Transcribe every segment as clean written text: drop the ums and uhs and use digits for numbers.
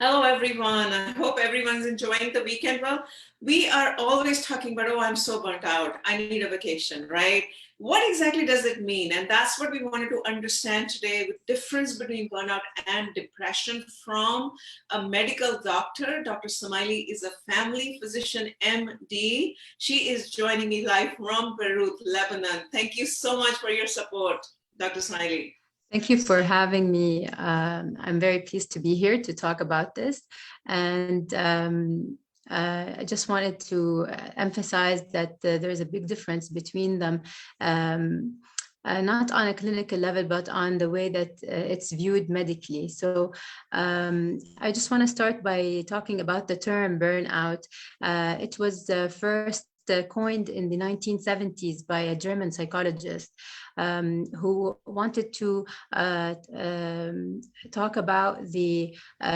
Hello, everyone. I hope everyone's enjoying the weekend. Well, we are always talking about, oh, I'm so burnt out. I need a vacation, right? What exactly does it mean? And that's what we wanted to understand today, the difference between burnout and depression from a medical doctor. Dr. Smaili is a family physician, MD. She is joining me live from Beirut, Lebanon. Thank you so much for your support, Dr. Smaili. Thank you for having me. I'm very pleased to be here to talk about this. And I just wanted to emphasize that there's a big difference between them, not on a clinical level, but on the way that it's viewed medically. So I just want to start by talking about the term burnout. It was first coined in the 1970s by a German psychologist who wanted to talk about the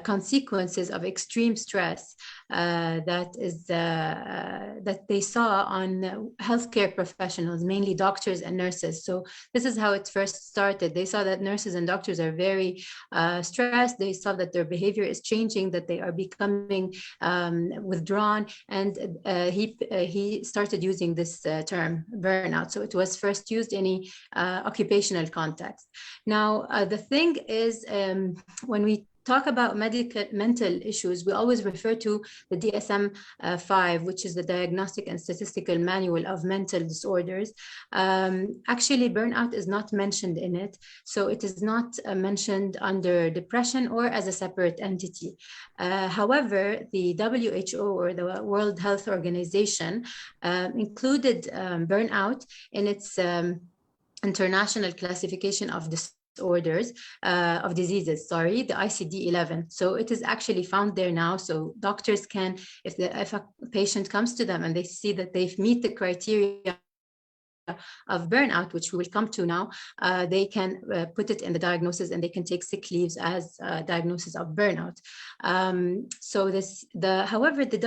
consequences of extreme stress that they saw on healthcare professionals, mainly doctors and nurses. So this is how it first started. They saw that nurses and doctors are very stressed. They saw that their behavior is changing, that they are becoming withdrawn, and he started using this term burnout. So it was first used in a occupational context. Now, the thing is, when we talk about mental issues, we always refer to the DSM-5, which is the Diagnostic and Statistical Manual of Mental Disorders. Actually, burnout is not mentioned in it, so it is not mentioned under depression or as a separate entity. However, the WHO, or the World Health Organization, included burnout in its International Classification of Disorders, of diseases, sorry, the ICD-11. So it is actually found there now. So doctors can, if a patient comes to them and they see that they meet the criteria of burnout, which we will come to now, they can put it in the diagnosis, and they can take sick leaves as a diagnosis of burnout. However, the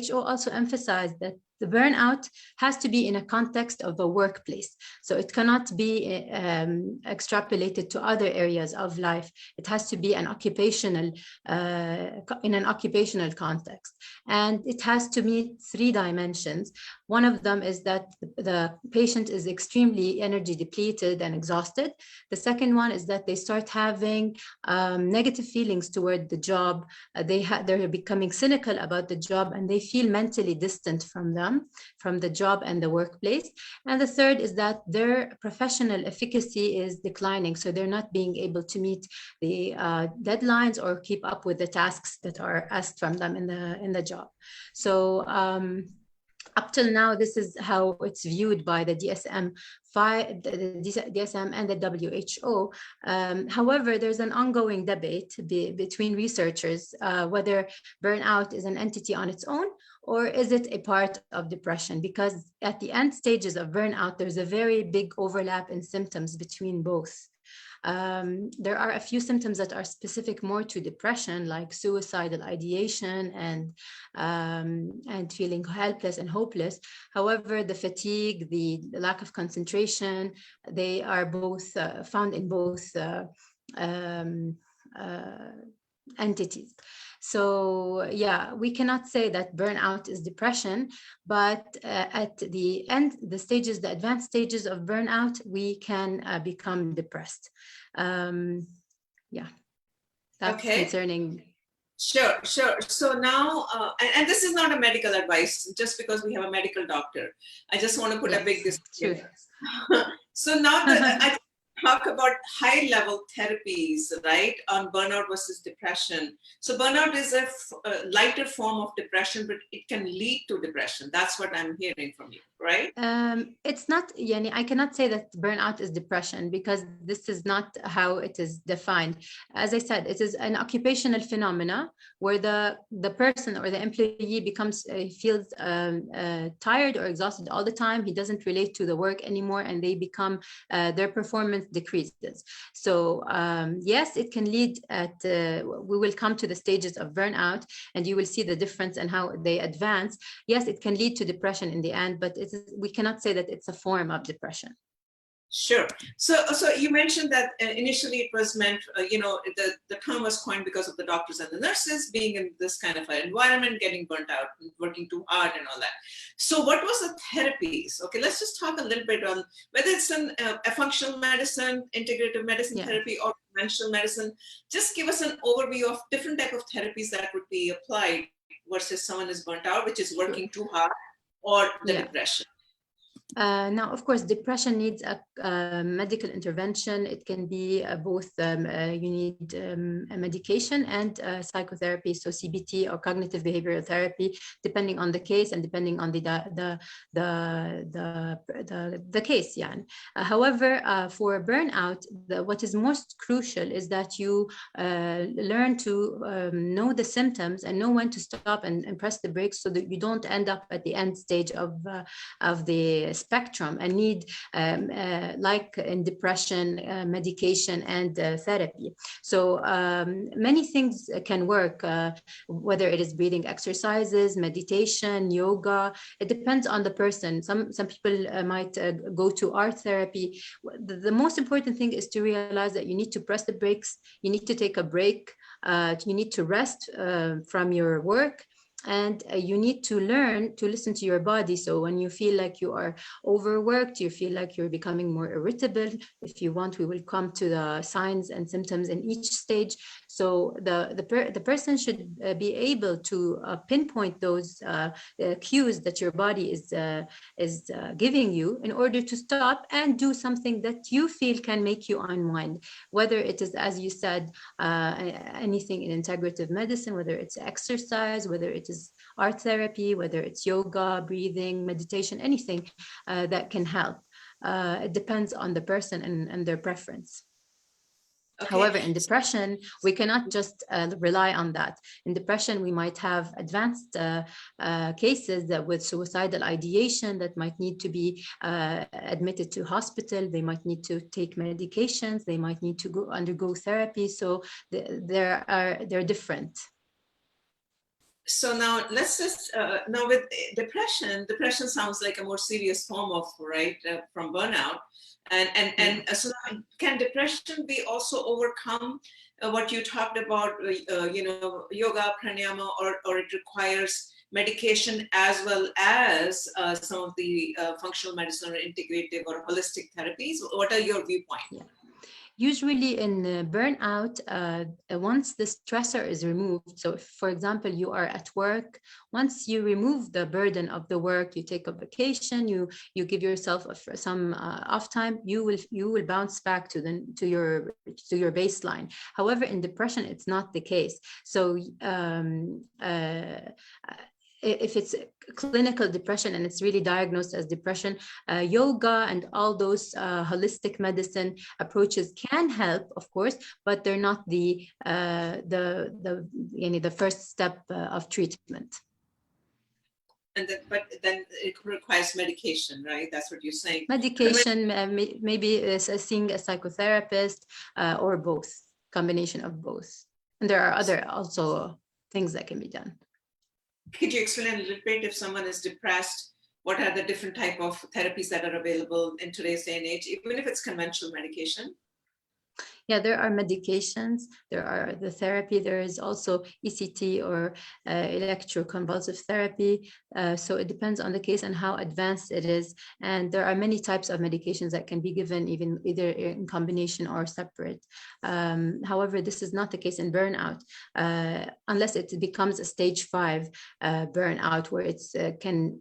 WHO also emphasized that the burnout has to be in a context of a workplace. So it cannot be extrapolated to other areas of life. It has to be an occupational, in an occupational context. And it has to meet three dimensions. One of them is that the patient is extremely energy depleted and exhausted. The second one is that they start having negative feelings toward the job. They're becoming cynical about the job, and they feel mentally distant from the job and the workplace. And the third is that their professional efficacy is declining. So they're not being able to meet the deadlines or keep up with the tasks that are asked from them in the job. So up till now, this is how it's viewed by the DSM-5, the DSM and the WHO. However, there's an ongoing debate between researchers whether burnout is an entity on its own, or is it a part of depression? Because at the end stages of burnout, there's a very big overlap in symptoms between both. There are a few symptoms that are specific more to depression, like suicidal ideation and feeling helpless and hopeless. However, the fatigue, the lack of concentration, they are both found in both entities. So yeah, we cannot say that burnout is depression, but at the end, the advanced stages of burnout, we can become depressed. Yeah, that's okay. Concerning. Sure. So now, and this is not a medical advice, just because we have a medical doctor. I just want to put a big disclaimer. So now I talk about high-level therapies, right, on burnout versus depression. So burnout is a lighter form of depression, but it can lead to depression. That's what I'm hearing from you, right? It's not, Yani, I cannot say that burnout is depression, because this is not how it is defined. As I said, it is an occupational phenomena where the person or the employee feels tired or exhausted all the time. He doesn't relate to the work anymore, and they become, their performance decreases. So yes, it can lead we will come to the stages of burnout, and you will see the difference and how they advance. Yes, it can lead to depression in the end, but we cannot say that it's a form of depression. Sure. So you mentioned that initially it was meant, the term was coined because of the doctors and the nurses being in this kind of an environment, getting burnt out, working too hard and all that. So what was the therapies? Okay, let's just talk a little bit on whether it's a functional medicine, integrative medicine therapy, or conventional medicine. Just give us an overview of different type of therapies that would be applied versus someone is burnt out, which is working too hard, or the depression. Now, of course, depression needs a medical intervention. It can be both you need a medication and psychotherapy, so CBT or cognitive behavioral therapy, depending on the case and depending on the case. Yeah. However, for burnout, what is most crucial is that you learn to know the symptoms and know when to stop and press the brakes, so that you don't end up at the end stage of the spectrum and need, like in depression, medication and therapy. So many things can work, whether it is breathing exercises, meditation, yoga. It depends on the person. Some people might go to art therapy. The most important thing is to realize that you need to press the brakes. You need to take a break. You need to rest from your work. And you need to learn to listen to your body. So when you feel like you are overworked, you feel like you're becoming more irritable, if you want, we will come to the signs and symptoms in each stage. So the person should be able to pinpoint those cues that your body is giving you in order to stop and do something that you feel can make you unwind. Whether it is, as you said, anything in integrative medicine, whether it's exercise, whether it is art therapy, whether it's yoga, breathing, meditation, anything that can help. It depends on the person and their preference. Okay. However, in depression, we cannot just rely on that. In depression, we might have advanced cases that with suicidal ideation that might need to be admitted to hospital. They might need to take medications. They might need to undergo therapy. So they're different. So now let's just, now with depression sounds like a more serious form of, from burnout. And so can depression be also overcome, what you talked about, yoga, pranayama, or it requires medication as well as some of the functional medicine or integrative or holistic therapies? What are your viewpoints? Yeah. Usually in burnout, once the stressor is removed, so if, for example, you are at work, once you remove the burden of the work, you take a vacation, you give yourself some off time, you will bounce back to your baseline. However, in depression, it's not the case. So if it's clinical depression and it's really diagnosed as depression, yoga and all those holistic medicine approaches can help, of course, but they're not the first step of treatment. But then it requires medication, right? That's what you're saying. Medication, maybe seeing a psychotherapist, or both, combination of both. And there are other also things that can be done. Could you explain a little bit, if someone is depressed, what are the different type of therapies that are available in today's day and age, even if it's conventional medication? Yeah, there are medications, there are the therapy, there is also ECT or electroconvulsive therapy. So it depends on the case and how advanced it is. And there are many types of medications that can be given either in combination or separate. However, this is not the case in burnout, unless it becomes a stage 5 burnout, where it's can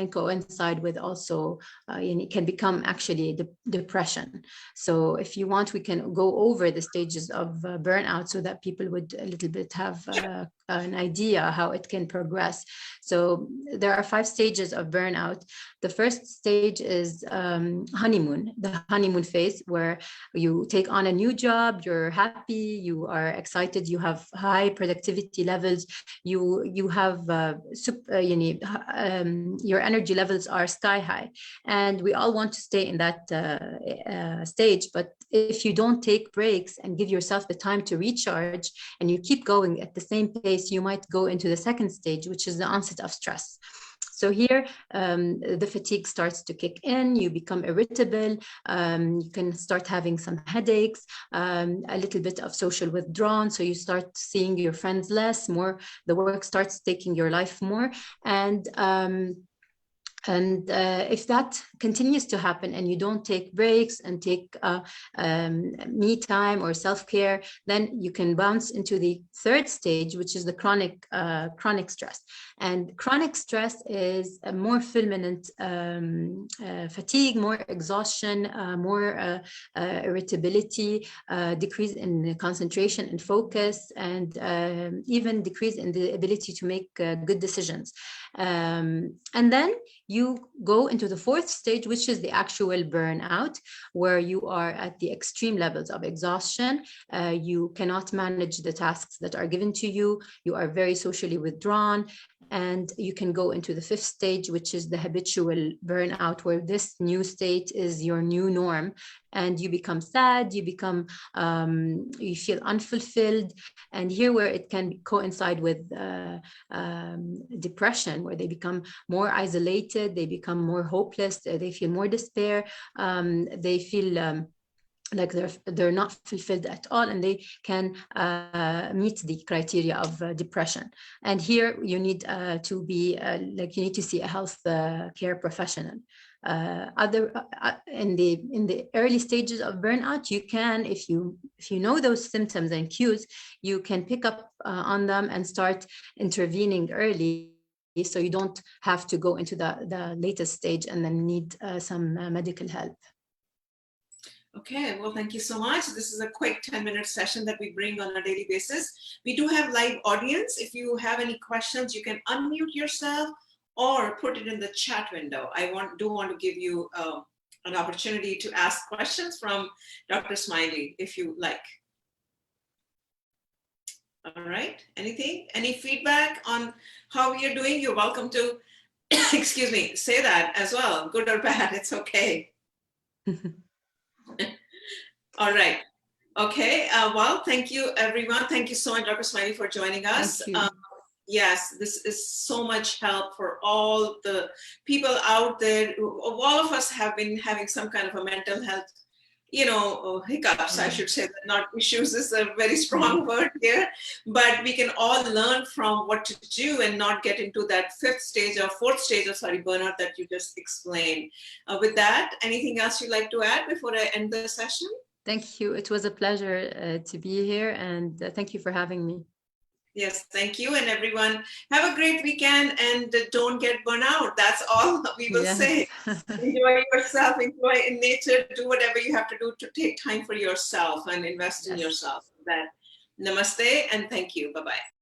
coincide with also, can become actually depression. So if you want, we can go over the stages of burnout so that people would a little bit have an idea how it can progress. So there are 5 stages of burnout. The first stage is honeymoon, the honeymoon phase, where you take on a new job, you're happy, you are excited, you have high productivity levels, you have your energy levels are sky high, and we all want to stay in that stage. But if you don't take breaks and give yourself the time to recharge, and you keep going at the same pace, you might go into the second stage, which is the onset of stress. So here, the fatigue starts to kick in, you become irritable, you can start having some headaches, a little bit of social withdrawal, so you start seeing your friends less, more, the work starts taking your life more, and if that continues to happen and you don't take breaks and take me time or self-care, then you can bounce into the third stage, which is the chronic stress. And chronic stress is a more fulminant fatigue, more exhaustion, more irritability, decrease in concentration and focus, and even decrease in the ability to make good decisions. And then you go into the fourth stage, which is the actual burnout, where you are at the extreme levels of exhaustion. You cannot manage the tasks that are given to you. You are very socially withdrawn. And you can go into the fifth stage, which is the habitual burnout, where this new state is your new norm. And you become sad, you become, you feel unfulfilled. And here where it can coincide with depression, where they become more isolated, they become more hopeless, they feel more despair, they feel like they're not fulfilled at all, and they can meet the criteria of depression. And here you need to be like, you need to see a health care professional. In the early stages of burnout, you can, if you know those symptoms and cues, you can pick up on them and start intervening early, so you don't have to go into the latest stage and then need some medical help. Okay, well, thank you so much. This is a quick 10-minute session that we bring on a daily basis. We do have live audience. If you have any questions, you can unmute yourself or put it in the chat window. I do want to give you an opportunity to ask questions from Dr. Smaili, if you like. All right, anything? Any feedback on how we are doing? You're welcome to, excuse me, say that as well, good or bad, it's okay. All right. Okay. Well, thank you, everyone. Thank you so much, Dr. Smaili, for joining us. Yes, this is so much help for all the people out there. All of us have been having some kind of a mental health, hiccups, I should say, not issues is a very strong word here, but we can all learn from what to do and not get into that fourth stage of burnout that you just explained. With that, anything else you'd like to add before I end the session? Thank you. It was a pleasure to be here, and thank you for having me. Yes, thank you. And everyone, have a great weekend and don't get burnout. That's all we will say. Enjoy yourself, enjoy in nature, do whatever you have to do to take time for yourself and invest in yourself. That. Namaste and thank you. Bye-bye.